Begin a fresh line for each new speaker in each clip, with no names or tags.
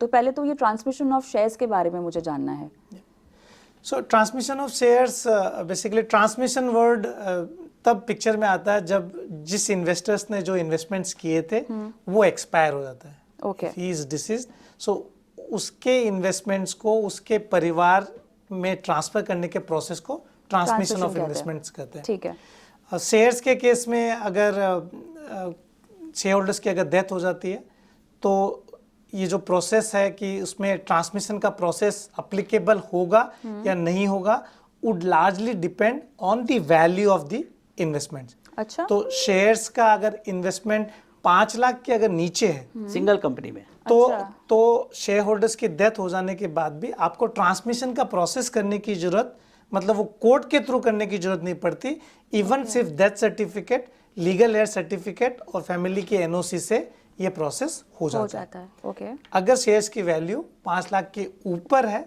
तो पहले तो ये ट्रांसमिशन ऑफ शेयर्स के बारे में मुझे जानना है।
सो transmission of shares, basically transmission word तब पिक्चर में आता है जब जिस इन्वेस्टर्स ने जो इन्वेस्टमेंट्स किए थे वो एक्सपायर हो जाता है,
ओके,
ही इज डिसीज्ड, सो उसके इन्वेस्टमेंट्स को उसके परिवार में ट्रांसफर करने के प्रोसेस को ट्रांसमिशन ऑफ इन्वेस्टमेंट्स कहते हैं।
ठीक है।
शेयर्स के केस में अगर शेयर होल्डर्स की अगर डेथ हो जाती है तो ये जो प्रोसेस है कि उसमें ट्रांसमिशन का प्रोसेस अप्लीकेबल होगा या नहीं होगा would largely depend on the value of the investment.
अच्छा,
तो शेयर्स का अगर इन्वेस्टमेंट 5 लाख के अगर नीचे है
सिंगल कंपनी में,
तो शेयर होल्डर्स की डेथ हो जाने के बाद भी आपको ट्रांसमिशन का प्रोसेस करने की जरूरत, मतलब वो कोर्ट के थ्रू करने की जरूरत नहीं पड़ती। इवन सिर्फ death certificate, legal heir certificate और फैमिली की एनओसी से ये प्रोसेस हो जाता है।
ओके,
अगर शेयर्स की वैल्यू 5 लाख के ऊपर है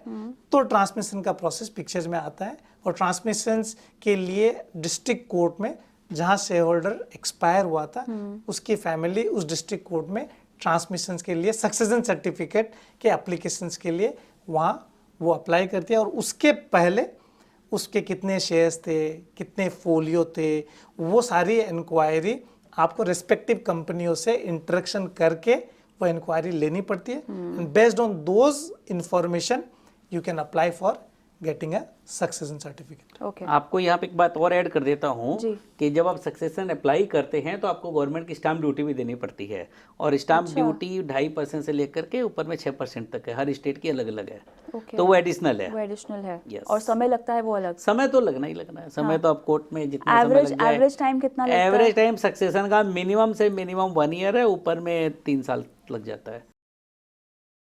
तो ट्रांसमिशन का प्रोसेस पिक्चर्स में आता है, और ट्रांसमिशन के लिए डिस्ट्रिक्ट कोर्ट में जहां शेयर होल्डर एक्सपायर हुआ था उसकी फैमिली उस डिस्ट्रिक्ट कोर्ट में ट्रांसमिशन के लिए सक्सेशन सर्टिफिकेट के एप्लीकेशंस के लिए वहाँ वो अप्लाई करती है, और उसके पहले उसके कितने शेयर्स थे, कितने फोलियो थे, वो सारी इंक्वायरी आपको रिस्पेक्टिव कंपनियों से इंटरेक्शन करके वो इंक्वायरी लेनी पड़ती है, and based on those information you can apply for getting a succession certificate.
Okay,
आपको यहाँ पे एक बात और ऐड कर देता हूँ
जी।
कि जब आप सक्सेशन अप्लाई करते हैं तो आपको गवर्नमेंट की स्टाम्प ड्यूटी भी देनी पड़ती है, और स्टाम्प ड्यूटी 2.5% से लेकर के ऊपर में 6% तक है, हर स्टेट की अलग अलग है,
ओके,
तो वो एडिशनल है।
वो एडिशनल है।
Yes.
और समय लगता है वो अलग।
समय तो लगना ही लगना है, समय तो आप कोर्ट में जितना समय
एवरेज
लग जाए,
एवरेज टाइम कितना लगता है?
एवरेज टाइम सक्सेशन का मिनिमम से मिनिमम 1 ईयर है, ऊपर में 3 साल लग जाता है।